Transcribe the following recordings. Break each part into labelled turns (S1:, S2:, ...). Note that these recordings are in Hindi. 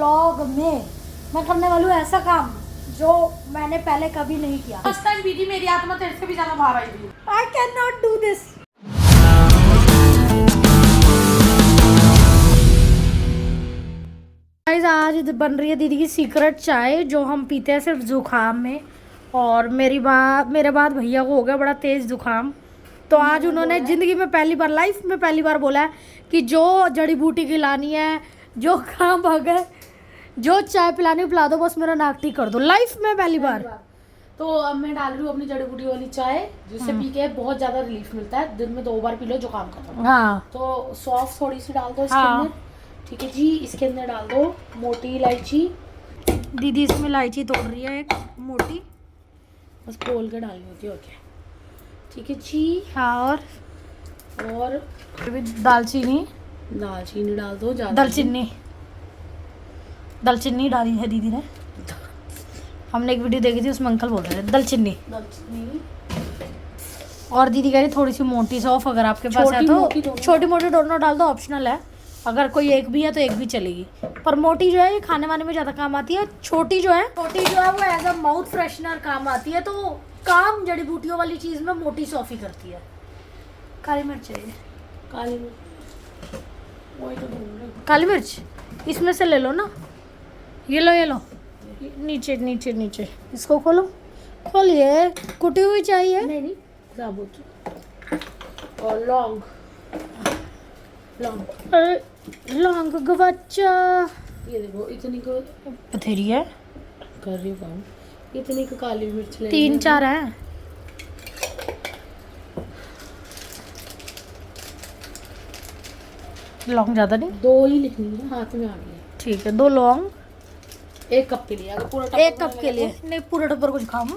S1: व्लॉग में मैं करने वाली हूँ ऐसा काम जो मैंने पहले कभी नहीं किया।
S2: फर्स्ट टाइम बीती मेरी आत्मा तेरे से भी ज्यादा बाहर आई थी।
S1: I can not do this. आज बन रही है दीदी की सीक्रेट चाय जो हम पीते हैं सिर्फ जुकाम में। और मेरे बाद भैया को हो गया बड़ा तेज जुकाम, तो आज उन्होंने ज़िंदगी में पहली बार, लाइफ में पहली बार बोला है कि जो जड़ी बूटी खिलानी है, जो काम अगर जो चाय पिलानी पिला दो, बस मेरा नाक ठीक कर दो। लाइफ में पहली बार।
S2: तो अब मैं डाल रही हूँ अपनी जड़ी बूटी वाली चाय, जिससे पी के बहुत ज्यादा रिलीफ मिलता है। दिन में 2 बार पी लो, जुकाम खत्म।
S1: हाँ,
S2: तो सौंफ थोड़ी सी डाल दो इसके
S1: हाँ।
S2: अंदर। ठीक है जी, इसके अंदर डाल दो मोटी इलायची।
S1: दीदी इसमें इलायची तोड़ रही है एक मोटी,
S2: बस खोल के डालनी होती है। ओके, ठीक है जी।
S1: हाँ, और दालचीनी
S2: डाल दो ज्यादा।
S1: दलचीनी डाली है दीदी ने। हमने एक वीडियो देखी थी, उसमें अंकल बोल रहे थे दलचीनी। और दीदी कह रही थोड़ी सी मोटी सौंफ अगर आपके पास है तो, छोटी मोटी दोनों डाल दो, ऑप्शनल है। अगर कोई एक भी है तो एक भी चलेगी, पर मोटी जो है ये खाने वाने में ज़्यादा काम आती है। छोटी जो है वो एज अ माउथ फ्रेशनर काम आती है। तो काम जड़ी बूटियों वाली चीज़ में मोटी सौंफ ही करती है। काली मिर्च चाहिए,
S2: काली मिर्च, वही तो बोल रही हूँ।
S1: काली मिर्च इसमें से ले लो ना, ये लो नीचे इसको खोलिए। कुटी हुई चाहिए?
S2: नहीं, साबुत। और लौंग
S1: लौंग गवाचा,
S2: ये देखो इतनी को
S1: बथेरी है,
S2: कर रही हूँ। इतनी को काली मिर्च ले
S1: 3-4 है। लौंग ज़्यादा नहीं,
S2: 2 ही लिखनी है, हाथ में आ गई है।
S1: ठीक है, 2 लौंग
S2: 1 कप के लिए। अगर पूरा
S1: 1 कप के लिए नहीं, पूरा टब्बर कुछ खाऊं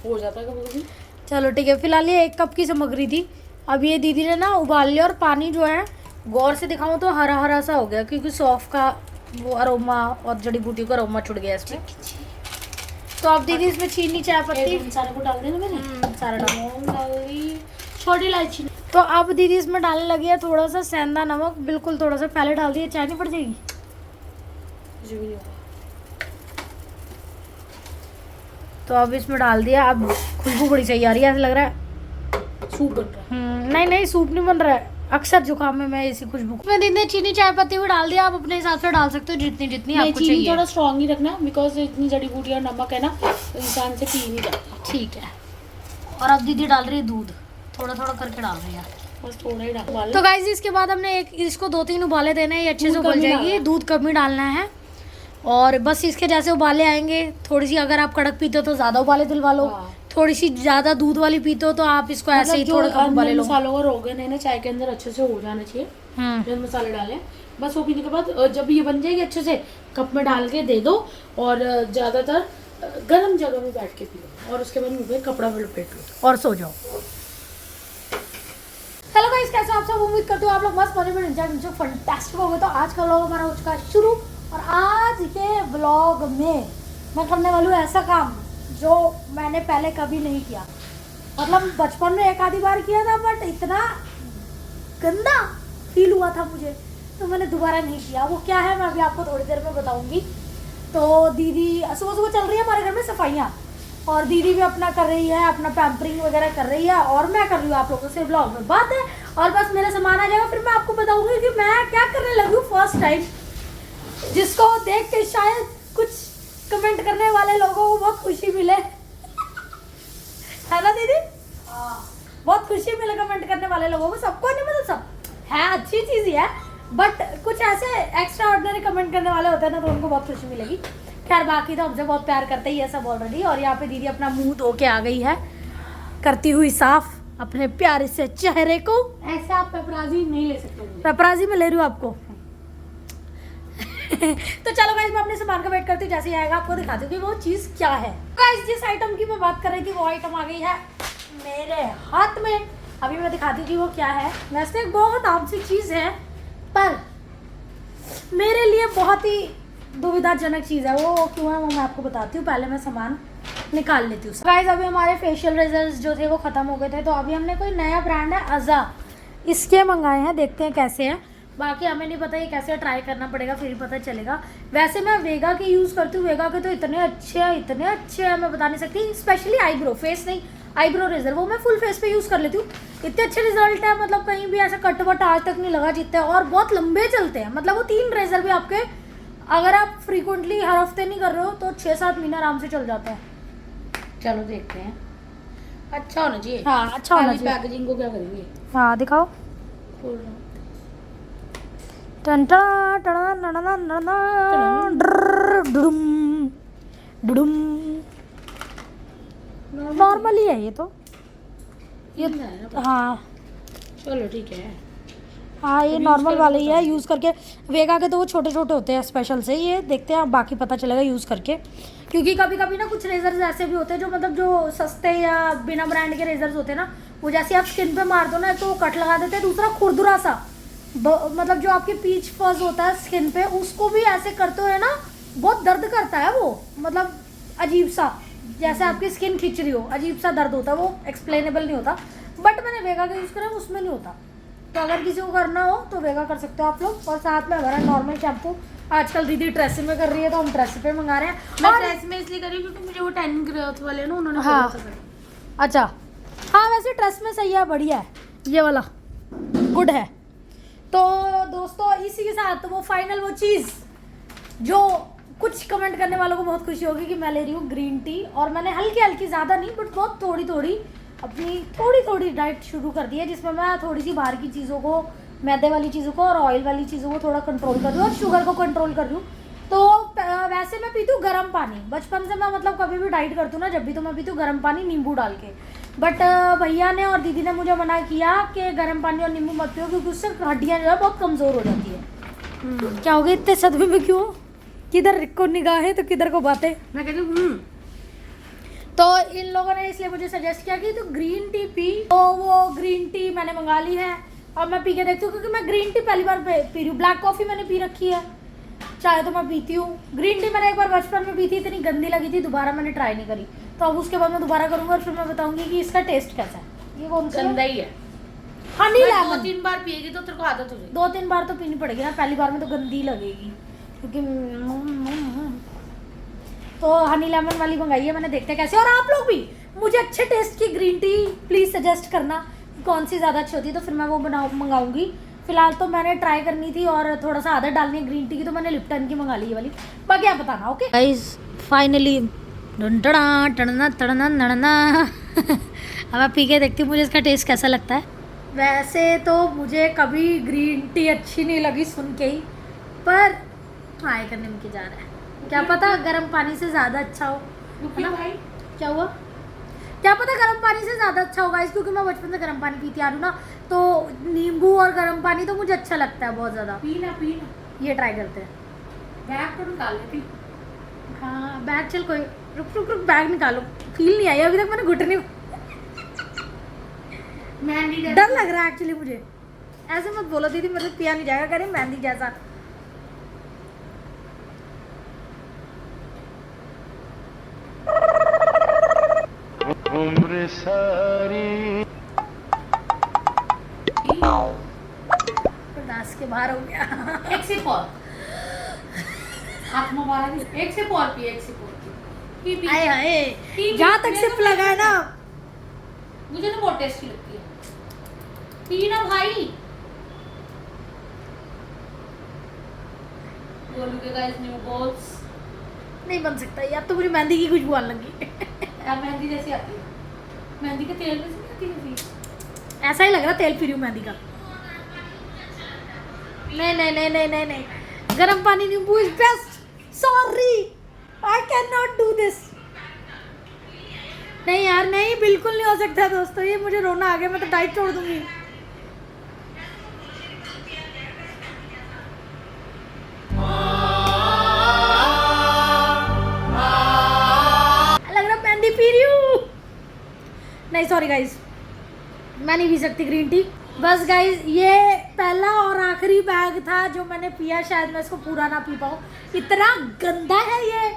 S2: हो जाता है कभी।
S1: चलो ठीक है, फिलहाल ये 1 कप की सामग्री थी। अब ये दीदी ने ना उबाल लिया, और पानी जो है गौर से दिखाऊं तो हरा हरा सा हो गया, क्योंकि सौंफ का वो अरोमा और जड़ी बूटी का अरोमा छुट गया इसमें। तो अब दीदी इसमें चीनी, चाय पत्ती
S2: सारे को डाल देना मैंने।
S1: सारा
S2: डाल दी, छोटी इलायची।
S1: तो अब दीदी इसमें डालने लगी है थोड़ा सा सेंधा नमक, बिल्कुल थोड़ा सा पहले डाल दिया। चाय नहीं पड़ जाएगी?
S2: कुछ भी नहीं होगा।
S1: तो अब इसमें डाल दिया। अब खुशबू बड़ी सही आ रही है, ऐसा लग रहा है
S2: सूप बन रहा है।
S1: नहीं सूप नहीं बन रहा है। अक्सर जुकाम में मैं इसी खुशबू में दीदी ने चीनी चाय पत्ती भी डाल दिया। आप अपने हिसाब से डाल सकते हो जितनी आपको
S2: चीनी
S1: चाहिए।
S2: थोड़ा स्ट्रॉन्ग ही रखना, बिकॉज इतनी जड़ी बूटी और नमक है ना, तो इंसान से पी नहीं जाता।
S1: ठीक है। और अब दीदी डाल रही है दूध, थोड़ा करके डाल रही है,
S2: बस थोड़ा ही डाल।
S1: तो गाइस इसके बाद हमने इसको 2-3 उबाले देने हैं, ये अच्छे से उबल जाएगी। दूध कम ही डालना है, और बस इसके जैसे उबाले आएंगे। थोड़ी सी अगर आप कड़क पीते हो तो ज़्यादा उबाले दिलवा लो। थोड़ी सी ज़्यादा दूध वाली पीते हो तो आप इसको ऐसे ही थोड़ा कम उबाले लो।
S2: मसालों का रोगन है ना चाय के अंदर, अच्छे से हो जाना चाहिए। जो मसाले डालें, बस वो पीने के बाद जब ये बन जाएगी अच्छे से, कप में डाल के दे दो। और ज़्यादातर गर्म जगह में बैठ के पियो, और उसके बाद मुँह पे कपड़ा में लपेट लो
S1: और सो जाओ। हेलो गाइस, कैसे आप सब? उम्मीद करते हो आप लोग मस्त मजे में एंजॉय फंटास्टिक हो गए। तो आज का व्लॉग हमारा हो चुका है शुरू, और आज के व्लॉग में मैं करने वाली हूँ ऐसा काम जो मैंने पहले कभी नहीं किया। मतलब बचपन में एक आधी बार किया था, बट इतना गंदा फील हुआ था मुझे, तो मैंने दोबारा नहीं किया। वो क्या है मैं अभी आपको थोड़ी देर में बताऊंगी। तो दीदी सुबह चल रही है हमारे घर में सफाइयाँ, और दीदी भी अपना कर रही है, अपना पैम्परिंग वगैरह कर रही है, और मैं कर रही हूँ आप लोगों से व्लॉग में बात है। और बस मेरा सामान आ जाएगा, फिर मैं आपको बताऊंगी कि मैं क्या करने लगी हूँ फर्स्ट टाइम, जिसको देख के शायद कुछ कमेंट करने वाले लोगों को बहुत खुशी मिले। है ना दीदी? बहुत खुशी मिले कमेंट करने वाले लोगों को। सबको नहीं, मतलब सब है, अच्छी चीज़ ही है, बट कुछ ऐसे एक्स्ट्रा ऑर्डिनरी कमेंट करने वाले होते हैं ना, तो उनको बहुत खुशी मिलेगी। खैर बाकी तो हमसे बहुत प्यार करते ही है सब ऑलरेडी। और यहाँ पे दीदी अपना मुंह धो के आ गई है, करती हुई साफ अपने प्यारे से चेहरे को।
S2: ऐसे आप पेपराजी नहीं ले सकते।
S1: पेपराजी में ले रही हूँ आपको। तो चलो गाइस, मैं अपने सामान का वेट करती हूँ, जैसे ही आएगा आपको दिखाती हूँ कि वो चीज़ क्या है। गाइस जिस आइटम की मैं बात कर रही थी, वो आइटम आ गई है मेरे हाथ में। अभी मैं दिखाती हूँ कि वो क्या है। वैसे एक बहुत आम सी चीज़ है, पर मेरे लिए बहुत ही दुविधाजनक चीज़ है। वो क्यों है वो मैं आपको बताती हूँ, पहले मैं सामान निकाल लेती हूँ। गाइस अभी हमारे फेशियल रेजर्स जो थे वो ख़त्म हो गए थे, तो अभी हमने कोई नया ब्रांड है अज़ा, इसके मंगाए हैं, देखते हैं कैसे हैं। बाकी हमें नहीं पता, ये कैसे ट्राई करना पड़ेगा फिर ही पता चलेगा। वैसे मैं वेगा के यूज़ करती हूँ, वेगा के तो इतने अच्छे हैं मैं बता नहीं सकती। स्पेशली आईब्रो, फेस नहीं, आईब्रो रेजर वो मैं फुल फेस पे यूज़ कर लेती हूँ, इतने अच्छे रिजल्ट है, मतलब कहीं भी ऐसा कट वट आज तक नहीं लगा जितने, और बहुत लंबे चलते हैं। मतलब वो 3 रेजर भी आपके, अगर आप फ्रीक्वेंटली हर हफ्ते नहीं कर रहे हो तो 6-7 महीने आराम से चल जाता है।
S2: चलो देखते हैं, अच्छा होना चाहिए।
S1: हाँ अच्छा होना चाहिए।
S2: पैकेजिंग को क्या करेंगे?
S1: हाँ दिखाओ।
S2: खोल रहा हूँ।
S1: नॉर्मल ही है ये तो, ये
S2: है ना?
S1: हाँ
S2: चलो ठीक है।
S1: हाँ ये नॉर्मल वाले ही है यूज़ करके। वेगा के तो वो छोटे छोटे होते हैं स्पेशल से, ये देखते हैं बाकी पता चलेगा यूज़ करके। क्योंकि कभी कभी ना कुछ रेजर्स ऐसे भी होते हैं जो मतलब जो सस्ते या बिना ब्रांड के रेजर्स होते हैं ना, वो जैसे आप स्किन पे मार दो ना तो कट लगा देते हैं। दूसरा खुरदुरा सा मतलब जो आपके पीच फज होता है स्किन पे, उसको भी ऐसे करते हुए ना बहुत दर्द करता है वो, मतलब अजीब सा, जैसे आपकी स्किन खिंच रही हो, अजीब सा दर्द होता है, वो एक्सप्लेनेबल नहीं होता। बट मैंने वेगा का यूज़ करा, उसमें नहीं होता। तो अगर किसी को करना हो तो वेगा कर सकते हो आप लोग। और साथ में हमारा नॉर्मल शैम्पू, आजकल दीदी ट्रेसी में कर रही है तो हम ट्रेसी पे मंगा रहे हैं।
S2: मैं
S1: और
S2: ड्रेस में इसलिए करी क्योंकि मुझे वो टैनिंग ग्रोथ वाले ना उन्होंने
S1: हाँ।
S2: बोला था करी।
S1: अच्छा हाँ वैसे ट्रेस में सही है, बढ़िया है ये वाला, गुड है। तो दोस्तों इसी के साथ वो फाइनल वो चीज़ जो कुछ कमेंट करने वालों को बहुत खुशी होगी कि मैं ले रही हूँ ग्रीन टी, और मैंने हल्की हल्की, ज़्यादा नहीं बट बहुत थोड़ी थोड़ी अपनी थोड़ी डाइट शुरू कर दी है, जिसमें मैं थोड़ी सी बाहर की चीज़ों को, मैदे वाली चीज़ों को और ऑयल वाली चीज़ों को थोड़ा कंट्रोल कर रही हूँ और शुगर को कंट्रोल कर रही हूँ। तो वैसे मैं पीती हूँ गर्म पानी, बचपन से मैं मतलब कभी भी डाइट करती हूँ ना, जब भी तो मैं पीती हूँ गर्म पानी नींबू डाल के। बट भैया ने और दीदी ने मुझे मना किया कि गर्म पानी और नींबू मत पियो क्योंकि उससे हड्डियाँ जो है बहुत कमज़ोर हो जाती है। क्या हो गया इतने सदमे में क्यों, किधर को निगाहें तो किधर को बातें।
S2: मैं कहती हूँ
S1: तो इन लोगों ने इसलिए मुझे सजेस्ट किया कि तू ग्रीन टी पी, तो वो ग्रीन टी मैंने मंगा ली है और मैं पी के देखती हूँ, क्योंकि मैं ग्रीन टी पहली बार पी रही हूँ। ब्लैक कॉफ़ी मैंने पी रखी है, चाय तो मैं पीती हूँ, ग्रीन टी मैंने एक बार बचपन में पी थी, इतनी गंदी लगी थी, दोबारा मैंने ट्राई नहीं करी। तो अब उसके बाद मैं दोबारा करूँगा और फिर मैं बताऊँगी कि इसका टेस्ट कैसा है। ये कौन सा
S2: गंदा ही है।
S1: हनी लेमन,
S2: 2-3 बार पिएगी तो तेरे को आदत हो जाएगी।
S1: 2-3 बार तो पीनी पड़ेगी ना, पहली बार में तो गंदी लगेगी क्योंकि तो हनी लेमन वाली मंगाई है मैंने, देखते हैं कैसे। और आप लोग भी मुझे अच्छे टेस्ट की ग्रीन टी प्लीज़ सजेस्ट करना कौन सी ज़्यादा अच्छी होती है, तो फिर मैं वो मंगाऊंगी। फिलहाल तो मैंने ट्राई करनी थी और थोड़ा सा आदत डालनी है ग्रीन टी की, तो मैंने लिप्टन की मंगा ली वाली, बाकी आप बताना। ओके गाइस फाइनली अब मैं पी के देखती हूँ मुझे इसका टेस्ट कैसा लगता है। वैसे तो मुझे कभी ग्रीन टी अच्छी नहीं लगी सुन के ही, पर ट्राई करने में क्या जा रहा है, क्या पता गर्म पानी से ज़्यादा अच्छा हो, है ना भाई। क्या हुआ, क्या पता गर्म पानी से ज़्यादा अच्छा होगा इस, क्योंकि मैं बचपन से गर्म पानी पीती आ रही हूँ ना, तो नींबू और गर्म पानी तो मुझे अच्छा लगता है बहुत ज़्यादा।
S2: पीना
S1: ये ट्राई करते हैं।
S2: बैग तो निकाल लेती।
S1: हाँ बैग, चल कोई, रुक बैग निकालो, फील नहीं आई अभी तक, मैंने घुटने
S2: मेहंदी
S1: डर लग रहा है एक्चुअली मुझे। ऐसे मत बोलो दीदी, मेरे से पिया नहीं जाएगा, करे मेहंदी जैसा।
S3: उम्र सारी
S1: बर्दाश्त के बाहर हो गया।
S2: एक सिप और हाथ में मारा नहीं, एक सिप और पी, एक सिप और पी पी।
S1: आए हाय,
S2: पी,
S1: जहाँ तक
S2: मेरे
S1: सिप
S2: को
S1: लगा है ना,
S2: मुझे तो बहुत टेस्टी लगती है। पी ना भाई। गोलू के गाइस न्यू बॉल्स
S1: नहीं बन सकता यार, तो मुझे मेहंदी की खुशबू आने लगी।
S2: यार मेहंदी जैसी आती है, मेहंदी के तेल में से नहीं आती जैसी।
S1: ऐसा ही लग रहा तेल पी रही हूँ मेहंदी का। नहीं, गरम पानी नींबू is best, sorry I can not do this. नहीं यार नहीं, बिल्कुल नहीं हो सकता दोस्तों, ये मुझे रोना आ गया, मैं तो डाइट छोड़ दूंगी। लग रहा मेहंदी पी रही हूँ। नहीं सॉरी गाइज, मैं नहीं पी सकती ग्रीन टी। बस गाइज ये पहला और आखिरी बैग था जो मैंने पिया, शायद मैं इसको पूरा ना पी पाऊँ, इतना गंदा है ये,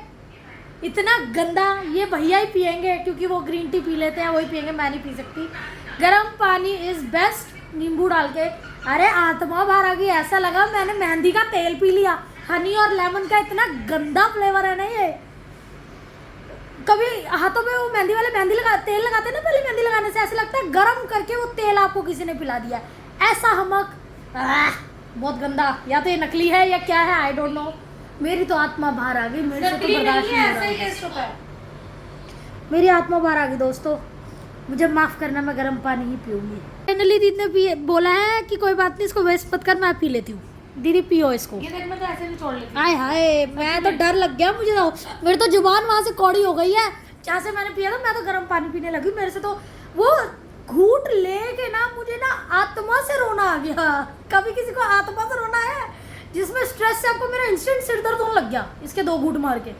S1: इतना गंदा। ये भैया ही पियेंगे क्योंकि वो ग्रीन टी पी लेते हैं, वही पियेंगे, मैं नहीं पी सकती। गर्म पानी इज़ बेस्ट, नींबू डाल के अरे आत्मा बाहर आ गई, ऐसा लगा मैंने मेहंदी का तेल पी लिया। हनी और लेमन का इतना गंदा फ्लेवर है ना ये। कभी हाथों में वो मेहंदी वाले तेल लगाते हैं ना, पहले मेहंदी लगाने से ऐसा लगता है गरम करके वो तेल आपको किसी ने पिला दिया। ऐसा हमक, बहुत गंदा। या तो ये नकली है या क्या है, आई डोंट नो। मेरी तो आत्मा बाहर आ गई, मेरे से तो बर्दाश्त नहीं हो रहा। मेरी आत्मा बाहर आ गई दोस्तों, मुझे माफ करना, मैं गर्म पानी ही पीऊंगी। फाइनली दीदी ने बोला है कि कोई बात नहीं, इसको वेस्ट मत कर, मैं पी लेती हूँ। दीदी पियो इसको।
S2: ये देख, मैं तो ऐसे भी छोड़ लेती हूँ।
S1: हाय हाय, मैं तो डर लग गया मुझे तो। मेरी तो जुबान वहां से कौड़ी हो गई है जहाँ से मैंने पिया था। मैं तो गर्म पानी पीने लगी, मेरे से तो वो घूंट लेके ना मुझे ना आत्मा से रोना आ गया। कभी किसी को आत्मा से रोना है जिसमें स्ट्रेस से आपको मेरा इंस्टेंट सिर दर्द होने लग गया इसके 2 घूंट मार के।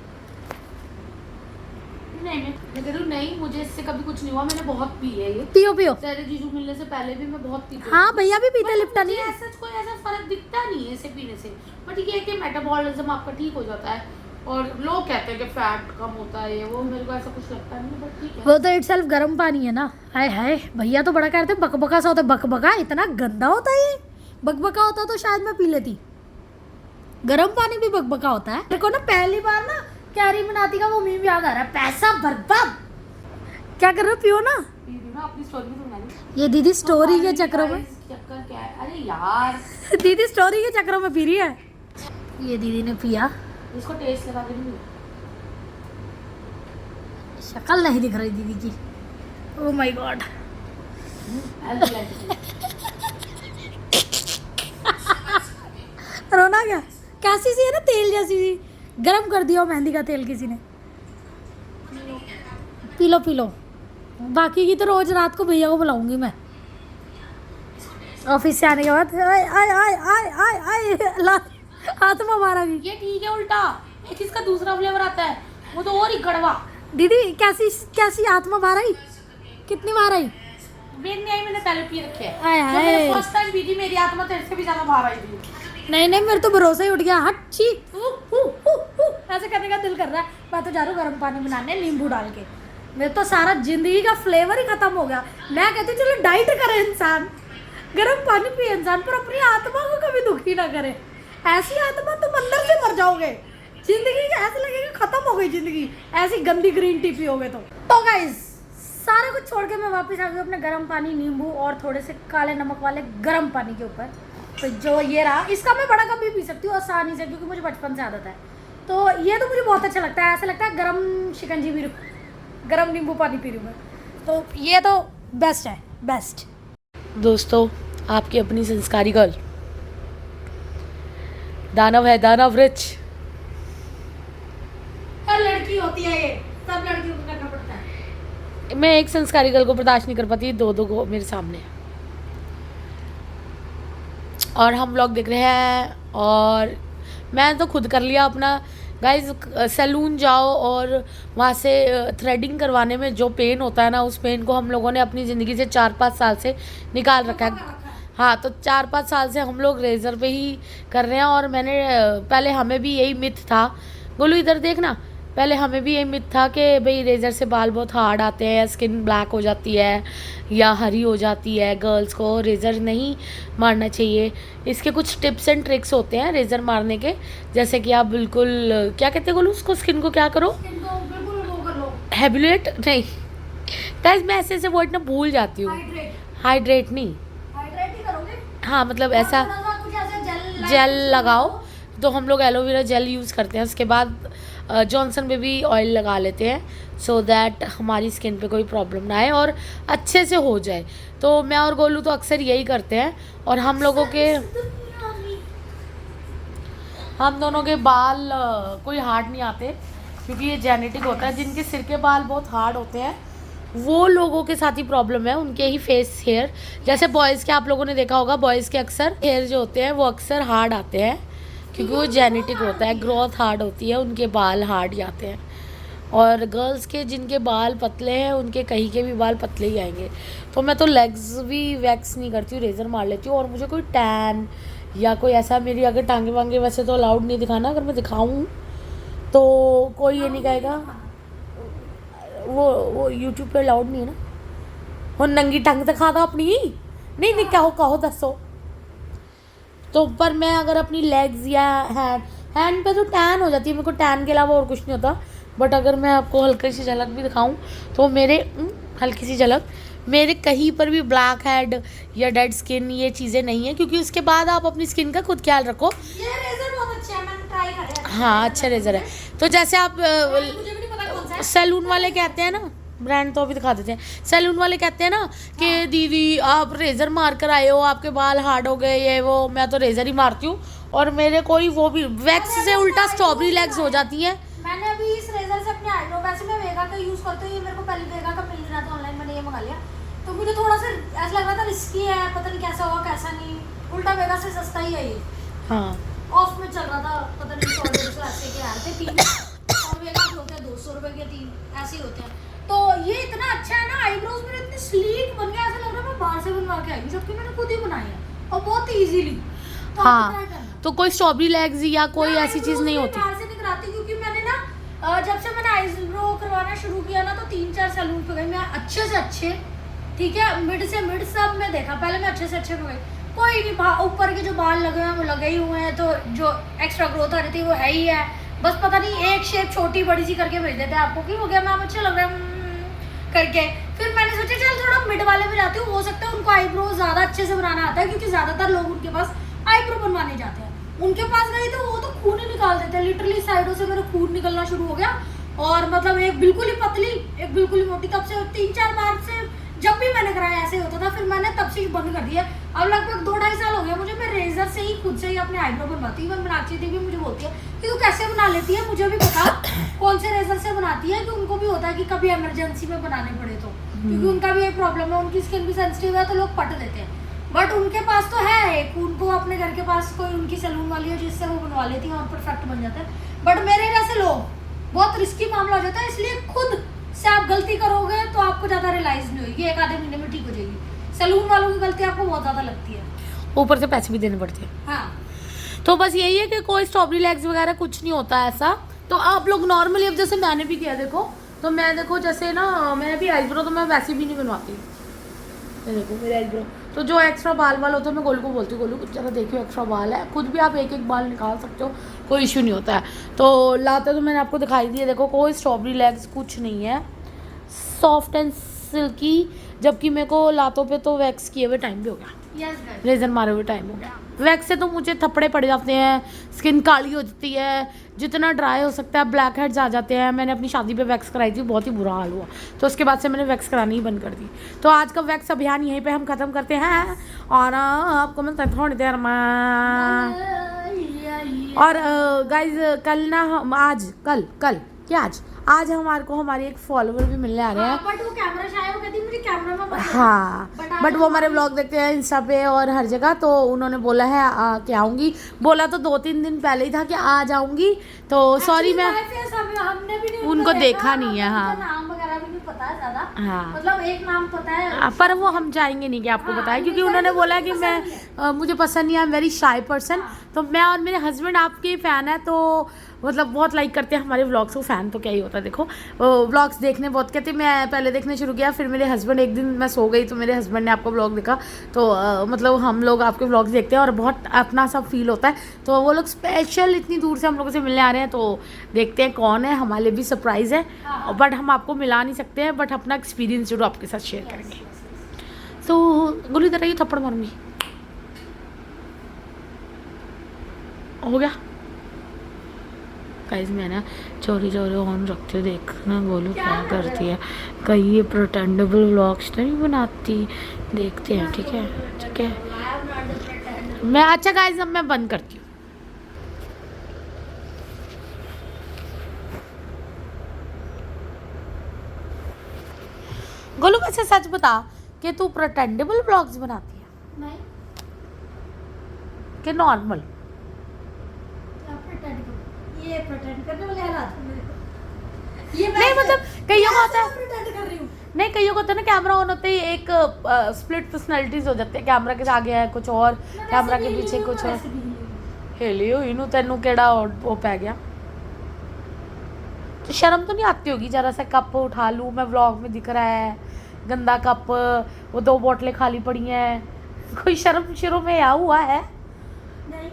S2: नहीं मैं कह रही हूँ, नहीं मुझे इससे कभी कुछ नहीं हुआ, मैंने बहुत पी है ये।
S1: पियो पियो।
S2: तेरे जीजू मिलने से पहले भी मैं बहुत पीती हूँ।
S1: हाँ भैया भी पीते, लिपटा नहीं।
S2: ऐसा कोई ऐसा फर्क दिखता नहीं है इसे पीने से, बट ये है कि मेटाबॉलिज्म आपका ठीक हो जाता है। और लोग कहते हैं कि फैट कम होता है ये वो, मेरे को ऐसा कुछ लगता नहीं, बट ठीक है।
S1: वो तो इटसेल्फ गर्म पानी है ना। हाय हाय, भैया तो बड़ा कहते हैं बकबका सा होता है। बकबका इतना गंदा होता है ये? बकबका होता तो शायद मैं पी लेती। गर्म पानी भी बकबका होता है? मेरे को ना पहली बार ना कैरी मनाती का वो मीम याद आ रहा है, पैसा बर्बाद। क्या कर रहे हो, पियो ना।
S2: अपनी स्टोरी भी सुना
S1: ये दीदी स्टोरी के चक्रों में,
S2: चक्कर क्या है, अरे यार
S1: दीदी स्टोरी के चक्रों में पी रही है। ये दीदी ने पिया,
S2: इसको टेस्ट लगा के नहीं।
S1: शक्ल नहीं दिख रही दीदी की। Oh my God. रोना क्या, कैसी सी है ना, तेल जैसी सी। गरम कर दिया मेहंदी का तेल किसी ने। P low P low. बाकी की तो रोज रात को भैया को बुलाऊंगी मैं ऑफिस से आने के बाद। आय आय आय आय आय आय, आत्मा मारा गई।
S2: ये ठीक है, उल्टा एक इसका दूसरा फ्लेवर आता है, वो तो और ही कड़वा।
S1: दीदी कैसी कैसी आत्मा बाहर आई, कितनी बार आई?
S2: मेरी नहीं आई, मैंने पहले पी रखे है।
S1: आय
S2: जब मैंने
S1: हाय,
S2: फर्स्ट टाइम पी थी, मेरी आत्मा तेरे से भी ज्यादा बाहर आई थी।
S1: नहीं नहीं, मेरे तो भरोसा ही उठ गया। हट छी, ऐसे करने का दिल कर रहा है। मैं तो जा रहा हूँ गर्म पानी बनाने नींबू डाल के। मेरे तो सारा जिंदगी का फ्लेवर ही खत्म हो गया। मैं कहती हूँ चलो डाइट करे इंसान, गर्म पानी पिए इंसान, पर अपनी आत्मा को कभी दुखी ना करे। ऐसी आत्मा तुम अंदर से मर जाओगे, जिंदगी ऐसे लगेगा खत्म हो गई जिंदगी, ऐसी गंदी ग्रीन टी पियोगे तो गाइस सारा कुछ छोड़ के मैं वापस आ गई अपने गर्म पानी, नींबू और थोड़े से काले नमक वाले गर्म पानी के ऊपर। तो जो ये रहा, इसका मैं बड़ा कभी पी सकती हूँ आसानी से, क्योंकि मुझे बचपन से आदत है। तो ये तो मुझे बहुत अच्छा लगता है, ऐसा लगता है गर्म शिकंजी पी रही, गर्म नींबू पानी पी रही हूँ मैं। तो ये तो बेस्ट है, बेस्ट।
S2: दोस्तों, आपकी अपनी संस्कारी गर्ल दानव है, दानव रिच।
S1: हर लड़की होती है ये, सब लड़कियों को करना पड़ता है।
S2: मैं एक संस्कारी गर्ल को बर्दाश्त नहीं कर पाती, दो को मेरे सामने। और हम लोग देख रहे हैं, और मैं तो खुद कर लिया अपना। गाइज, सैलून जाओ और वहाँ से थ्रेडिंग करवाने में जो पेन होता है ना, उस पेन को हम लोगों ने अपनी ज़िंदगी से 4-5 साल से निकाल रखा है। हाँ, तो 4-5 साल से हम लोग रेज़र पे ही कर रहे हैं। और मैंने पहले हमें भी यही मिथ था, गोलू इधर देखना, पहले हमें भी यही मिथ था कि भाई रेज़र से बाल बहुत हार्ड आते हैं, स्किन ब्लैक हो जाती है या हरी हो जाती है, गर्ल्स को रेज़र नहीं मारना चाहिए। इसके कुछ टिप्स एंड ट्रिक्स होते हैं रेज़र मारने के, जैसे कि आप बिल्कुल, क्या कहते हैं गोलू उसको, स्किन को क्या करो, हैबिलेट नहीं गाइस, मैं ऐसे वर्ड ना भूल जाती हूँ। हाइड्रेट नहीं, हाँ मतलब ऐसा जेल लगाओ। तो हम लोग एलोवेरा जेल यूज़ करते हैं, उसके बाद जॉनसन बेबी ऑयल लगा लेते हैं, सो दैट हमारी स्किन पे कोई प्रॉब्लम ना आए और अच्छे से हो जाए। तो मैं और गोलू तो अक्सर यही करते हैं। और हम लोगों के, हम दोनों के बाल कोई हार्ड नहीं आते, क्योंकि ये जेनेटिक होता है। जिनके सिर के बाल बहुत हार्ड होते हैं वो लोगों के साथ ही प्रॉब्लम है, उनके ही फेस हेयर। जैसे बॉयज़ के आप लोगों ने देखा होगा, बॉयज़ के अक्सर हेयर जो होते हैं वो अक्सर हार्ड आते हैं, क्योंकि वो जेनेटिक होता है, ग्रोथ हार्ड होती है, उनके बाल हार्ड जाते हैं। और गर्ल्स के जिनके बाल पतले हैं उनके कहीं के भी बाल पतले ही आएंगे। तो मैं तो लेग्स भी वैक्स नहीं करती हूँ, रेज़र मार लेती हूँ। और मुझे कोई टैन या कोई ऐसा, मेरी अगर टांगे वांगे वैसे तो अलाउड नहीं दिखाना, अगर मैं दिखाऊँ तो कोई ये नहीं कहेगा, वो यूट्यूब पे अलाउड नहीं है ना। वो नंगी टंग दिखा दो अपनी, नहीं कहो दसो, तो पर मैं अगर अपनी लेग्स या हैंड पे तो टैन हो जाती है, मेरे को टैन के अलावा और कुछ नहीं होता। बट अगर मैं आपको हल्की सी झलक भी दिखाऊं तो मेरे हल्की सी झलक, मेरे कहीं पर भी ब्लैक हेड या डेड स्किन ये चीज़ें नहीं है, क्योंकि उसके बाद आप अपनी स्किन का खुद ख्याल रखो।
S1: ये रेजर बहुत अच्छा है, मैंने ट्राई करा है।
S2: हाँ अच्छा रेजर है। तो जैसे आप
S1: मुझे भी नहीं पता कौन सा है।
S2: सैलून वाले कहते हैं ना, ब्रांड तो अभी दिखा देते हैं, सैलून वाले कहते हैं ना कि दीदी आप रेज़र मार कर आए हो, आपके बाल हार्ड हो गए ये वो। मैं तो रेज़र ही मारती हूँ और मेरे कोई वो भी वैक्स से उल्टा स्ट्रॉबेरी लेग्स हो जाती हैं।
S1: मैंने अभी इस रेजर से अपने आईब्रो, वैसे मैं वेगा का यूज करती हूँ, ये मेरे को पहले वेगा का मिल रहा था ऑनलाइन, मैंने ये मंगा लिया। तो मुझे थोड़ा सा ऐसा लग रहा था रिस्की है, पता नहीं कैसा होगा कैसा नहीं, उल्टा वेगा से सस्ता ही है ये।
S2: हाँ
S1: ऑफ में चल रहा था, पता नहीं 100 ऐसे के आए थे 3, और वेगा के होते हैं 200 रुपए के 3, ऐसे ही होते हैं। तो ये इतना अच्छा है ना, आईब्रोज मेरे इतने स्लीक बन गया, ऐसा लग रहा है मैं बाहर से बनवा के आई हूँ, जबकि मैंने खुद ही बनाई है और बहुत इजीली। तो
S2: हाँ तो कोई स्ट्रॉबेरी लेग्स या कोई ऐसी चीज़ नहीं होती।
S1: बाहर से नहीं कराती, क्योंकि मैंने ना जब से मैंने आईब्रो करवाना शुरू किया ना, तो 3-4 सैलून पे गई मैं, अच्छे से अच्छे, ठीक है, मिड से मिड सब में देखा। पहले मैं अच्छे से अच्छे पे गई, कोई नहीं, ऊपर के जो बाल लगे हैं वो लगे ही हुए हैं, तो जो एक्स्ट्रा ग्रोथ आ रही थी वो है ही है, बस पता नहीं एक शेप छोटी बड़ी सी करके भेज देते हैं आपको कि हो गया मैम अच्छा लग रहा है करके। फिर मैंने सोचा चल थोड़ा मिड वाले में जाती हूँ, हो सकता है उनको आईब्रो ज़्यादा अच्छे से बनाना आता है, क्योंकि ज़्यादातर लोग उनके पास आईब्रो बनवाने जाते हैं। उनके पास गई तो वो तो खून ही निकाल देते हैं, लिटरली साइडों से मेरा खून निकलना शुरू हो गया, और मतलब एक बिल्कुल ही पतली एक बिल्कुल ही मोटी। तब से 3-4 बार से जब भी मैंने कराया ऐसे होता था, फिर मैंने तब से बंद कर दिया। अब लगभग 2-2.5 साल हो गया मुझे, मैं रेजर से ही खुद से ही अपने आईब्रो बनवाती हूँ। मीनाक्षी दी भी मुझे बोलती है कि तू कैसे बना लेती है, मुझे भी पता कौन से रेजर से बनाती है, कि उनको भी होता है कि कभी इमरजेंसी में बनाने पड़े तो, क्योंकि उनका भी एक प्रॉब्लम है, उनकी स्किन भी सेंसिटिव है तो लोग पट देते हैं। बट उनके पास तो है एक, उनको अपने घर के पास कोई उनकी सैलून वाली है जिससे वो बनवा लेती है और परफेक्ट बन जाता है। बट मेरे जैसे लोग, बहुत रिस्की मामला हो जाता है, इसलिए खुद से आप गलती करोगे तो आपको ज़्यादा रियलाइज नहीं होगी, 1 आधे महीने में ठीक हो जाएगी। सैलून वालों की गलती आपको बहुत ज़्यादा लगती है,
S2: ऊपर से पैसे भी देने पड़ते हैं।
S1: हाँ
S2: तो बस यही है कि कोई स्ट्रॉबेरी लेग्स वगैरह कुछ नहीं होता ऐसा। तो आप लोग नॉर्मली, अब जैसे मैंने भी किया देखो, तो मैं देखो जैसे ना मैं भी आईब्रो तो मैं वैसे भी नहीं बनवाती, ये देखो मेरे आईब्रो। तो जो एक्स्ट्रा बाल होता है मैं गोलू को बोलती हूँ, गोलू जरा देखियो एक्स्ट्रा बाल है, खुद भी आप एक एक बाल निकाल सकते हो, कोई इशू नहीं होता है। तो लाते तो मैंने आपको दिखाई दिया, देखो कोई स्ट्रॉबेरी लेग्स कुछ नहीं है, सॉफ्ट एंड सिल्की। जबकि मेरे को लातों पे तो वैक्स किए हुए टाइम भी हो गया, रेजर मारे हुए टाइम हो गया। वैक्स से तो मुझे थप्पड़े पड़ जाते हैं, स्किन काली हो जाती है, जितना ड्राई हो सकता है ब्लैक हेड्स आ जाते हैं। मैंने अपनी शादी पे वैक्स कराई थी, बहुत ही बुरा हाल हुआ, तो उसके बाद से मैंने वैक्स करानी ही बंद कर दी। तो आज का वैक्स अभियान यहीं पे हम ख़त्म करते हैं, और आपको मिलता है थोड़ी देर में। और गाइज कल ना हम आज हमारे को हमारी एक फॉलोवर भी मिलने आ रहे हैं।
S1: बट वो कैमरा शायद वो कहती मुझे कैमरा में मत।
S2: हाँ बट वो हमारे ब्लॉग देखते हैं इंस्टा पे और हर जगह, तो उन्होंने बोला है कि आऊँगी। बोला तो 2-3 दिन पहले ही था कि आ जाऊँगी, तो सॉरी मैं
S1: हमने भी नहीं
S2: उनको देखा नहीं है। हाँ
S1: नाम वगैरह भी नहीं पता है ज़्यादा,
S2: हाँ
S1: मतलब एक नाम पता है,
S2: पर वो हम जाएंगे नहीं कि आपको बताया, क्योंकि उन्होंने बोला कि मैं मुझे पसंद नहीं है, I am very shy person. तो मैं और मेरे हस्बैंड आपके फ़ैन है, तो मतलब बहुत लाइक करते हैं हमारे व्लॉग्स को। फ़ैन तो क्या ही होता है, देखो व्लॉग्स देखने बहुत कहते। मैं पहले देखने शुरू किया, फिर मेरे हस्बैंड, एक दिन मैं सो गई तो मेरे हस्बैंड ने आपका व्लॉग देखा, तो मतलब हम लोग आपके व्लॉग्स देखते हैं और बहुत अपना सा फील होता है। तो वो लोग स्पेशल इतनी दूर से हम लोगों से मिलने आ रहे हैं, तो देखते हैं कौन है, हमारे लिए भी सरप्राइज़ है। बट हम आपको मिला नहीं सकते हैं, बट अपना एक्सपीरियंस जरूर आपके साथ शेयर करेंगे। तो गोली तरह ही थप्पड़ मारूंगी, हो गया गाइस। मैं ना चोरी ऑन रखती हूँ, देखना गोलू क्या करती है, कहीं ये प्रोटेंडेबल व्लॉग्स तो नहीं बनाती, देखते हैं। ठीक है मैं, अच्छा गाइस अब मैं बंद करती हूँ। गोलू वैसे सच बता कि तू प्रोटेंडेबल व्लॉग्स बनाती है
S1: नहीं
S2: कि नॉर्मल?
S1: ये प्रिटेंड करने वाले हालात ये
S2: नहीं मतलब कईयों का होता है,
S1: प्रिटेंड कर रही हूँ।
S2: नहीं कईयों को होता है ना, कैमरा ऑन होते ही एक स्प्लिट पर्सनैलिटीज हो जाते हैं, कैमरा के आगे है कुछ और, कैमरा के पीछे कुछ और। हिली हुई नू तेनू केड़ा वो पै गया, तो शर्म तो नहीं आती होगी जरा सा कप उठा लूँ मैं, व्लॉग में दिख रहा है गंदा कप, वो 2 बोतलें खाली पड़ी हैं, कोई शर्म शुरू में आया हुआ है?
S1: नहीं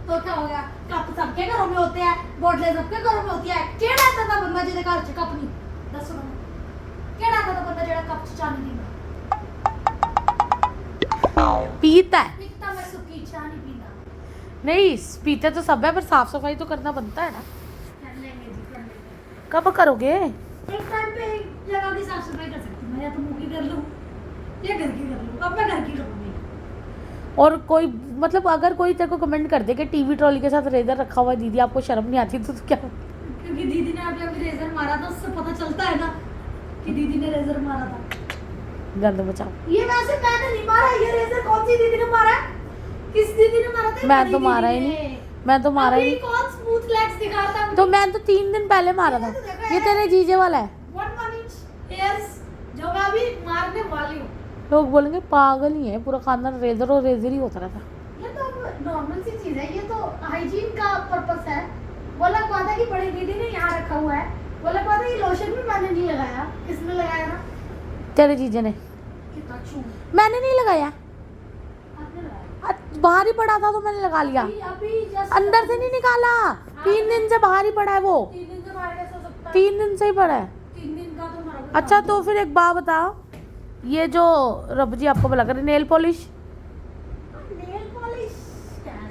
S1: तो क्या हो गया? कप सबके घरों में होते हैं, बोतलें सबके घरों में होती है। केड़ा आता था बंदा जिहदे घर च कप नहीं? दसो मैनूं, केड़ा आता था बंदा जेड़ा कप च चाह नहीं पींदा?
S2: पीता है
S1: पीता मैं सुक्की चाह नहीं पींदा।
S2: नहीं, पीते तो सब है पर साफ सफाई तो करना बनता है ना।
S1: कर लेंगे जी, कर लेंगे।
S2: कब करोगे?
S1: एक टाइम पे एक जगह की साफ सफाई कर सकती हूँ मैं, या तो मुंह की कर लूँ या घर की कर लूँ। अब मैं घर की करूँगी।
S2: और कोई मतलब अगर कोई तेरे को कमेंट कर दे कि टीवी ट्रॉली के साथ रेजर रखा हुआ है दीदी, आपको शर्म नहीं आती? तो क्या
S1: क्योंकि दीदी ने अभी अभी रेजर मारा था, उससे पता चलता है ना कि दीदी ने रेजर मारा था।
S2: गंद बचाओ।
S1: ये वैसे मैंने नहीं मारा, ये रेजर कौन सी दीदी ने मारा है? किस दीदी ने मारा था?
S2: मैं
S1: बड़ी
S2: तो
S1: दीदी
S2: मारा ही
S1: ने।
S2: नहीं, मैं तो मारा ही
S1: अभी
S2: नहीं।
S1: कौन स्मूथ लेग्स दिखा रहा था?
S2: तो मैं तो 3 दिन पहले मारा था। ये तेरे जीजे वाला है।
S1: 1 इंच हेयर्स जो मैं अभी मारने वाली हूँ।
S2: लोग बोलेंगे पागल ही है, पूरा खानदान रेजर और रेजर ही होता रहता।
S1: ये तो नॉर्मल सी चीज है, ये तो हाइजीन का पर्पस है। वो अलग बात है कि बड़ी दीदी ने यहाँ रखा हुआ है, वो अलग बात है ये लोशन भी मैंने नहीं लगाया। किसने लगाया था?
S2: तेरे जीजे ने।
S1: कितना चूम
S2: मैंने नहीं लगाया,
S1: आपने लगाया?
S2: बाहर ही पड़ा था तो मैंने लगा लिया।
S1: अभी just
S2: अंदर से नहीं निकाला, 3 दिन से बाहर ही पड़ा है वो।
S1: 3 दिन से बाहर कैसे हो सकता है?
S2: 3 दिन से ही पड़ा है।
S1: 3 दिन का तो हमारा
S2: अच्छा तो फिर एक बात बताओ, ये जो रब जी आपको भला करे, नेल पॉलिश
S1: नेल पॉलिश क्या है?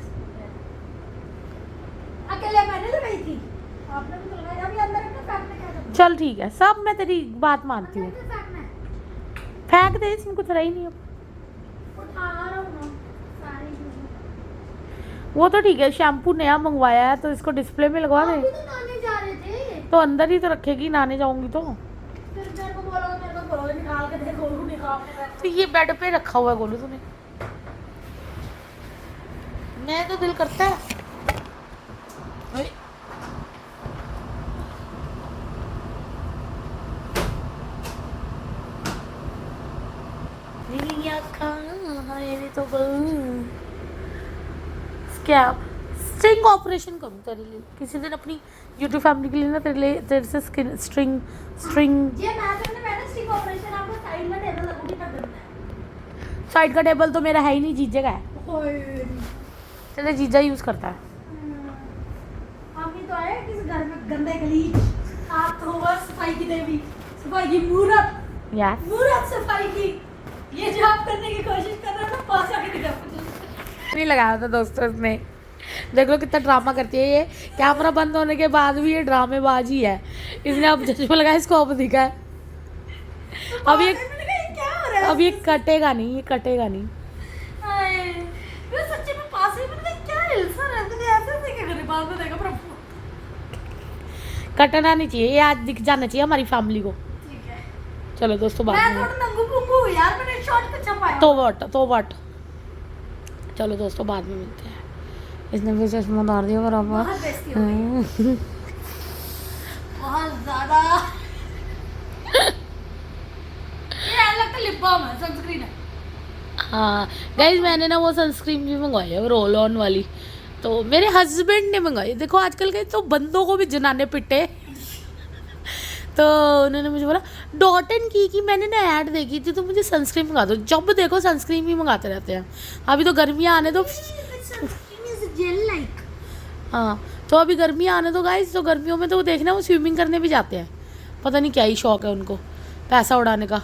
S1: अकेले मैंने लगाई थी, आपने भी तो लगाई। अभी अंदर अपने फेंकने क्या करना?
S2: चल ठीक है, सब मैं तेरी बात मानती हूँ।
S1: अंदर से फेंकना है।
S2: फेंक दे, इसमें कुछ रहा ही नहीं अब।
S1: उठा रहा हूँ ना सारी चीजें।
S2: वो तो ठीक है, शैम्पू नया मंगवाया है तो इसको डिस्प्ले में लगवा
S1: आप
S2: दे।
S1: भी तो नहाने जा रहे थे।
S2: तो अंदर ही तो रखेगी, नहाने जाऊंगी तो।
S1: फिर मेरे को बोलोगे निकाल के देखो, निकाल के देखो।
S2: तो ये बेड पे रखा हुआ है गोलू तूने। मैं तो दिल करता है ओए। तो क्या स्ट्रिंग ऑपरेशन करूँ तेरे लिए किसी दिन अपनी यूट्यूब फैमिली के लिए ना, तेरे से स्ट्रिंग
S1: ये मैं करने बैठा स्टिक ऑपरेशन, आपको साइड में टेबल लगूंगी तब करना है।
S2: साइड का टेबल तो मेरा है ही नहीं, जीजे का है।
S1: ओए
S2: तेरे जीजा यूज करता है।
S1: हम ही तो आए किस घर में गंदे गलीच। आप तो बस सफाई की देवी, सफाई की मूरत,
S2: यार
S1: मूरत सफाई की। ये जो आप करने की कोशिश कर रहे हो ना, पास आके दिखा।
S2: नहीं लगाया था दोस्तों उसने। देख लो कितना ड्रामा करती है ये, कैमरा बंद होने के बाद भी ये ड्रामेबाजी है। इसने अब चश्मा लगाया, इसको अब दिखा है। अब ये
S1: क्या हो रहा है?
S2: अब ये कटेगा नहीं, ये कटेगा नहीं।
S1: हाय, मैं सच्ची में पास ही में क्या हिलसा रहा है? मैंने ऐसे से क्या करे? बाद में देखा प्रभु।
S2: कटना नहीं चाहिए, ये आज दिख जाना चाहिए हमारी फैमिली को।
S1: ठीक है,
S2: चलो दोस्तों
S1: मैं
S2: बाद में
S1: थोड़ा नंगू पुंगू हूँ यार, मैंने शॉर्ट पे छपाया।
S2: तो व्हाट चलो दोस्तों बाद में मिलते हैं। इसने फिर चश्मा उतार दिया बराबर।
S1: बहुत बेइज्जती हो गई, बहुत ज्यादा। ये लगता है लिप बाम है, सनस्क्रीन है।
S2: हाँ गाइज, मैंने ना वो सनस्क्रीन भी मंगवाई है, वो रोल ऑन वाली। तो मेरे हस्बैंड ने मंगवाई। देखो आजकल के तो बंदों को भी जनाने पिटे। तो उन्होंने मुझे बोला डॉट एंड की मैंने ना ऐड देखी थी तो मुझे सनस्क्रीन मंगा दो। जब देखो सनस्क्रीन भी मंगाते रहते हैं। अभी तो गर्मियाँ आने दो। हाँ तो अभी गर्मियाँ आने दो गाइज। तो गर्मियों में तो वो देखना वो स्विमिंग करने भी जाते हैं। पता नहीं क्या ही शौक है उनको पैसा उड़ाने का।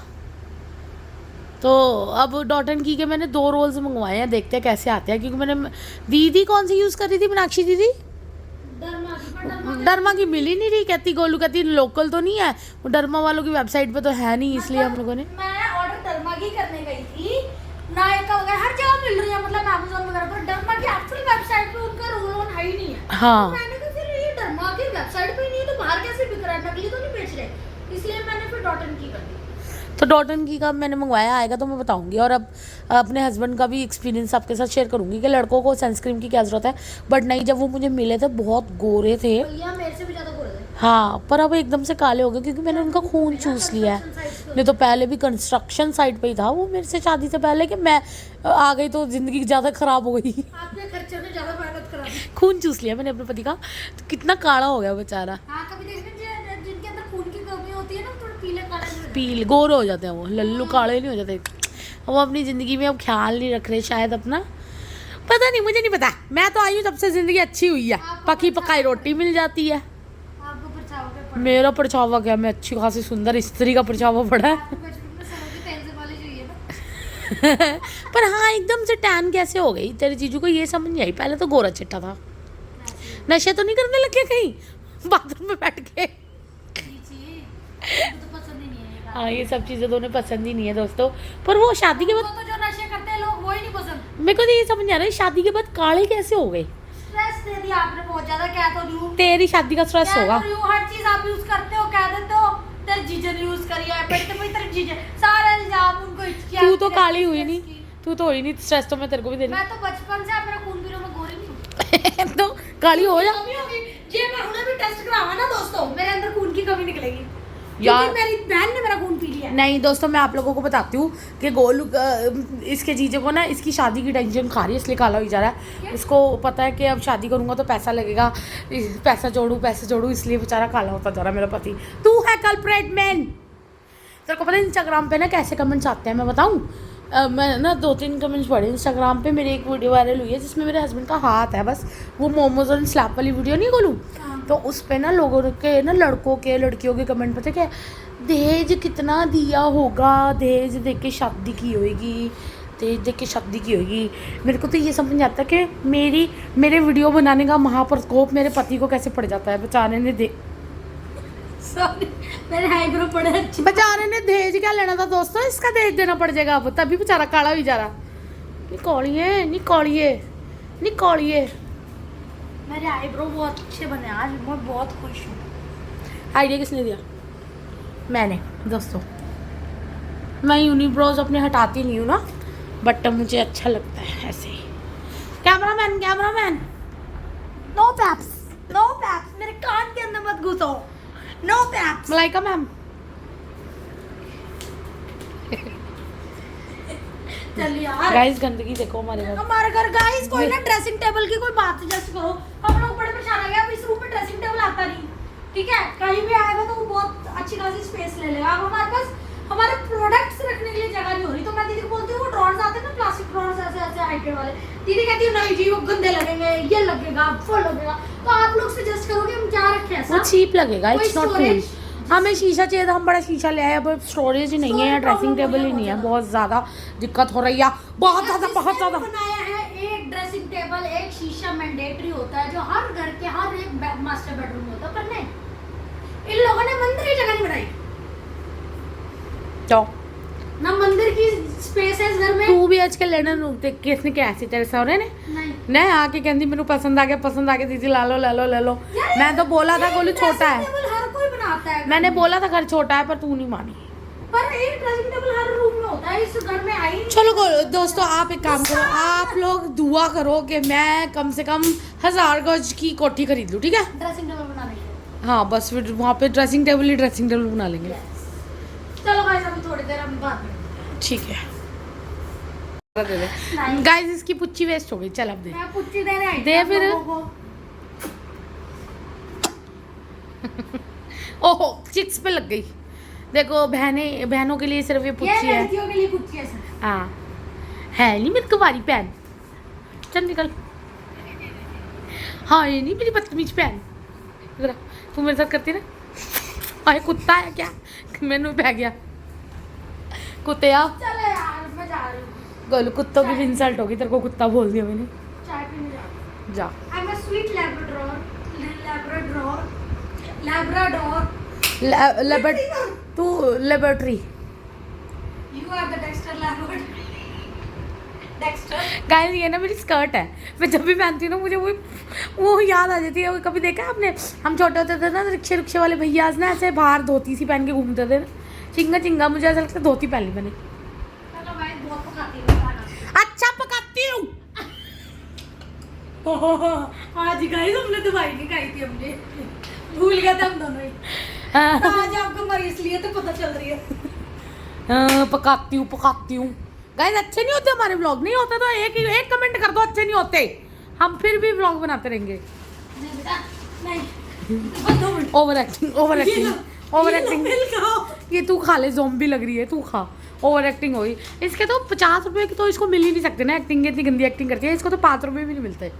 S2: तो अब डॉट एंड की के मैंने 2 रोल्स मंगवाए हैं, देखते हैं कैसे आते हैं। क्योंकि मैंने दीदी कौन सी यूज़ कर रही थी, मीनाक्षी दीदी डरमा की मिल ही नहीं रही। कहती गोलू कहती लोकल तो नहीं है, वो डरमा वालों की वेबसाइट पे तो है नहीं, इसलिए हम लोगों ने
S1: मैं ऑर्डर डरमा की करने गई थी, नायका वगैरह हर जगह मिल रही है, मतलब अमेज़न वगैरह पर। डरमा की एक्चुअल वेबसाइट पे उनका रोल ऑन है ही नहीं है।
S2: हाँ
S1: तो मैंने कहा फिर ये डरमा की वेबसाइट पे ही नहीं है तो बाहर कैसे बिक रहा है? नकली तो नहीं बेच रहे, इसलिए मैंने फिर डॉट एंड की कर दी।
S2: तो डॉट एंड की का मैंने मंगवाया, आएगा तो मैं बताऊंगी। और अब अपने हस्बैंड का भी एक्सपीरियंस आपके साथ शेयर करूंगी कि लड़कों को सनस्क्रीन की क्या ज़रूरत है। बट नहीं, जब वो मुझे मिले थे बहुत गोरे थे।
S1: भैया मेरे से भी ज़्यादा गोरे थे।
S2: हाँ पर अब एकदम से काले हो गए क्योंकि मैंने उनका खून चूस लिया है। नहीं तो पहले भी कंस्ट्रक्शन साइट पे ही था वो मेरे से शादी से पहले, कि मैं आ गई तो ज़िंदगी ज़्यादा ख़राब हो गई।
S1: आपने खर्चे में ज़्यादा मेहनत करा दी।
S2: खून चूस लिया मैंने अपने पति का, तो कितना काला हो गया बेचारा।
S1: हाँ कभी देखना जिनके अंदर खून की कमी होती है ना, थोड़ा पीले काले
S2: पील गोरे हो जाते हैं वो, लल्लू काले नहीं हो जाते। वो अपनी ज़िंदगी में अब ख्याल नहीं रख रहे शायद अपना। पता नहीं, मुझे नहीं पता। मैं तो आई हूँ तब से जिंदगी अच्छी हुई है, पकी पकाई रोटी मिल जाती है।
S1: आपको परछावा पे पड़
S2: मेरा परछावा क्या, मैं अच्छी खासी सुंदर स्त्री का परछावा पड़ा है।
S1: आपको बचपन में समझ के तेल से वाली चाहिए ना।
S2: पर हाँ, एकदम से टैन कैसे हो गई तेरे जीजू को, ये समझ नहीं आई। पहले तो गोरा चिट्टा था। नशे तो नहीं करने लगे कहीं बाथरूम में बैठ के?
S1: जी मुझे तो पसंद ही नहीं है ये बात।
S2: हाँ, ये सब चीज़ें तो उन्हें पसंद ही नहीं है दोस्तों। पर वो शादी के
S1: वो
S2: बाद,
S1: तो जो नशे करते हैं लोग वो ही नहीं पसंद।
S2: मेरे को तो ये समझ नहीं आ रहा है शादी के बाद काले कैसे हो गए।
S1: स्ट्रेस दे दिया आपने बहुत ज्यादा, क्या तो न्यू
S2: तेरी शादी का स्ट्रेस होगा।
S1: हर चीज आप यूज करते हो, कह देते हो तेरे जीजन यूज करी है, पेट पे तेरे जीजन, सारे इल्जाम उनको हिचकियां।
S2: तू तो काली हुई नहीं, तू तो हुई नहीं, स्ट्रेस तो मैं तेरे को भी दे रही
S1: मैं तो बचपन से मेरा खून पीने में गोरी नहीं हूँ।
S2: तो काली हो जा
S1: कमी होगी ये, मैं उन्हें भी टेस्ट करावा ना दोस्तों, मेरे अंदर खून की कमी निकलेगी
S2: यार।
S1: क्योंकि मेरी बहन ने मेरा खून पी लिया है।
S2: नहीं दोस्तों, मैं आप लोगों को बताती हूँ कि गोलू इसके जीजे को ना इसकी शादी की टेंशन खा रही है, इसलिए काला हो जा रहा है। उसको पता है कि अब शादी करूँगा तो पैसा लगेगा, पैसा जोड़ू, इसलिए बेचारा काला होता जा रहा है मेरा पति। तू है कल्प्रेट मैन। तेरे को पता है इंस्टाग्राम पे ना कैसे कमेंट्स आते हैं, मैं बताऊँ? मैं ना 2-3 कमेंट्स पढ़े इंस्टाग्राम पे। मेरी एक वीडियो वायरल हुई है जिसमें मेरे हस्बैंड का हाथ है बस, वो मोमोज और स्लैप वाली वीडियो नहीं गोलू। तो उस पे ना लोगों के ना लड़कों के लड़कियों के कमेंट पता क्या, दहेज कितना दिया होगा, दहेज दे के शादी की होगी, दहेज दे के शादी की होगी। मेरे को तो ये समझ आता है कि मेरे वीडियो बनाने का महाप्रकोप मेरे पति को कैसे पड़ जाता है। बेचारे ने
S1: सॉरी मेरे आईब्रो पड़े अच्छे।
S2: बेचारे ने दहेज क्या लेना था दोस्तों, इसका दहेज देना पड़ जाएगा अब, तभी बेचारा काला ही जा रहा। निकालिए।
S1: मेरे आईब्रो बहुत अच्छे बने आज, मैं बहुत खुश हूँ।
S2: आइडिया किसने दिया? मैंने दोस्तों। मैं यूनिब्रोज अपने हटाती नहीं हूँ ना, बट मुझे अच्छा लगता है ऐसे ही। कैमरामैन
S1: नो पैप्स मेरे कान के अंदर मत घुसो, नो पैप्स।
S2: मलाइका मैम।
S1: चल यार
S2: गाइस गंदगी देखो हमारे घर।
S1: हमारे घर गाइस कोई ना ड्रेसिंग टेबल की कोई बात जस्ट करो। हम लोग बड़े परेशान आ गए, अब इस रूम में ड्रेसिंग टेबल आता नहीं, ठीक है? कहीं भी आएगा तो वो बहुत अच्छी खासी स्पेस ले लेगा। अब हमारे पास हमारे प्रोडक्ट्स रखने के लिए जगह नहीं हो रही, तो मैं दीदी को बोलती हूँ वो ड्रॉर्स आते हैं ना, प्लास्टिक ड्रॉर्स ऐसे हाइटेड वाले। दीदी कहती है नहीं जी वो गंदे लगेंगे, ये लगेगा, वो लगेगा। तो आप लोग सजेस्ट करो कि हम क्या रखें ऐसा?
S2: वो चीप लगेगा,
S1: कोई
S2: इट्स नॉट कूल।
S1: storage?
S2: हमें शीशा चाहिए था, हम बड़ा शीशा ले आए, अब स्टोरेज ही नहीं है,
S1: Storage
S2: ड्रेसिंग
S1: problem
S2: टेबल ही
S1: हो
S2: नहीं है,
S1: जाएगा।
S2: बहुत ज़्यादा दिक्कत हो रही है, बहुत
S1: जिसने
S2: ज़्यादा।
S1: बनाया है एक ड्रेसिंग टेबल, एक शीशा मैंडेटरी होता है जो हर घर के हर एक मास्टर बेडरूम में होता है, पर नहीं, इन लोगों ने मंदिर की जगह नहीं बनाई
S2: तो
S1: ना, मंदिर की स्पेस है इस घर में।
S2: तू भी आजकल लेना देख के इसने क्या ऐसी तेरे सौरे ने
S1: नहीं
S2: नहीं आके कहती मैंने पसंद आ गया दीदी ला लो
S1: यार,
S2: मैं तो बोला था
S1: एक
S2: गोलू छोटा
S1: dressing
S2: है,
S1: table हर कोई बनाता है।
S2: मैंने बोला था घर छोटा है पर तू नहीं मानी।
S1: पर एक ड्रेसिंग टेबल हर रूम में होता है, इस घर में आई नहीं।
S2: चलो दोस्तों आप एक काम करो, आप लोग दुआ करो कि मैं कम से कम 1000 गज की कोठी खरीद लूँ, ठीक है?
S1: ड्रेसिंग टेबल बनाने के लिए।
S2: हाँ बस फिर वहाँ पे ड्रेसिंग टेबल बना लेंगे।
S1: चलो गाइस अभी थोड़ी देर हम बात करें।
S2: ठीक है
S1: नहीं।
S2: गाइस इसकी पुच्ची वेस्ट हो गई, चल अब दे
S1: मैं पुच्ची देने आई
S2: दे
S1: थी आप
S2: फिर।
S1: लोगों को।
S2: ओहो चिक्स पे लग गई। देखो बहनों के लिए सिर्फ ये
S1: ये
S2: पुच्ची है।
S1: लड़कियों के लिए पुच्ची है सर।
S2: हाँ है नहीं मेरी कुंवारी बहन, चल निकल। हाँ ये नहीं मेरी बदतमीज बहन, इधर आ, तू मेरे साथ करती ना। अरे कुत्ता है क्या, मैंने बह गया कुत्ते आ।
S1: चलो यार मैं जा रही हूँ,
S2: गोलू कुत्तों की भी इंसल्ट होगी, तेरे को कुत्ता बोल दिया मैंने।
S1: चाय पीने जा रही हूँ।
S2: जा
S1: I am a sweet Labrador.
S2: तू laboratory.
S1: You are the Dexter Labrador. Dexter.
S2: Guys ये ना मेरी स्कर्ट है, मैं जब भी पहनती हूँ ना मुझे वो याद आ जाती है। वो कभी देखा है आपने, हम छोटे होते थे ना, रिक्शे वाले भैया ना ऐसे बाहर धोती सी पहन के घूमते थे ना, चिंगा मुझे ऐसा लगता है धोती पहन ली मैंने।
S1: चलो भाई बहुत पकाती हूँ खाना।
S2: अच्छा पकाती हूँ।
S1: आज गाइस हमने दवाई नहीं खाई थी, हमने भूल गए थे हम दोनों ही। तो आज आपको मरी इसलिए तो पता चल रही है।
S2: पकाती हूँ। गाइस अच्छे नहीं होते हमारे व्लॉग, नहीं होता तो एक कमेंट कर दो अच्छे नहीं होते, हम फिर भी व्लॉग बनाते रहेंगे।
S1: नहीं बेटा नहीं, 2 मिनट।
S2: Over acting. ये तू खा ले, ज़ॉम्बी लग रही है, तू खा। ओवर एक्टिंग होगी। इसके तो 50 रुपए की तो इसको मिल ही नहीं सकते ना, एक्टिंग इतनी गंदी एक्टिंग करती है। इसको तो 5 रुपए भी नहीं मिलते।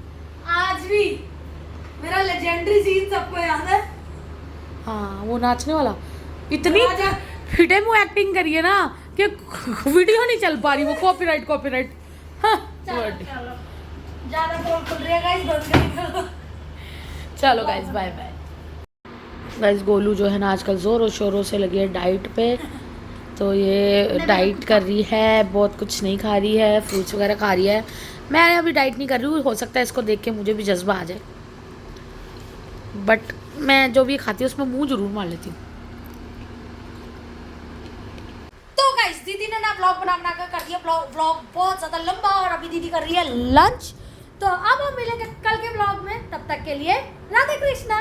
S1: आज भी मेरा लेजेंडरी सीन सबको याद है।
S2: हाँ वो नाचने वाला इतनी फिटे मुँह एक्टिंग करी है ना कि वीडियो नहीं चल पा रही, वो कॉपीराइट। हाँ
S1: ज्यादा बोल खुल रही है गाइस, बंद करिए।
S2: चलो guys bye bye. Guys Golu जो है ना आजकल ज़ोरों शोरों से लगी है डाइट पे, तो ये डाइट कर रही है, बहुत कुछ नहीं खा रही है, फ्रूट्स वगैरह खा रही है। मैं अभी डाइट नहीं कर रही हूँ, हो सकता है इसको देख के मुझे भी जज्बा आ जाए, बट मैं जो भी खाती हूँ उसमें मुँह जरूर मार लेती हूँ।
S1: तो गाइस दीदी ने ना व्लॉग बना कर दिया व्लॉग बहुत ज़्यादा लंबा, और अभी दीदी कर रही है लंच। तो अब हम मिलेंगे कल के व्लॉग में, तब तक के लिए राधे कृष्णा।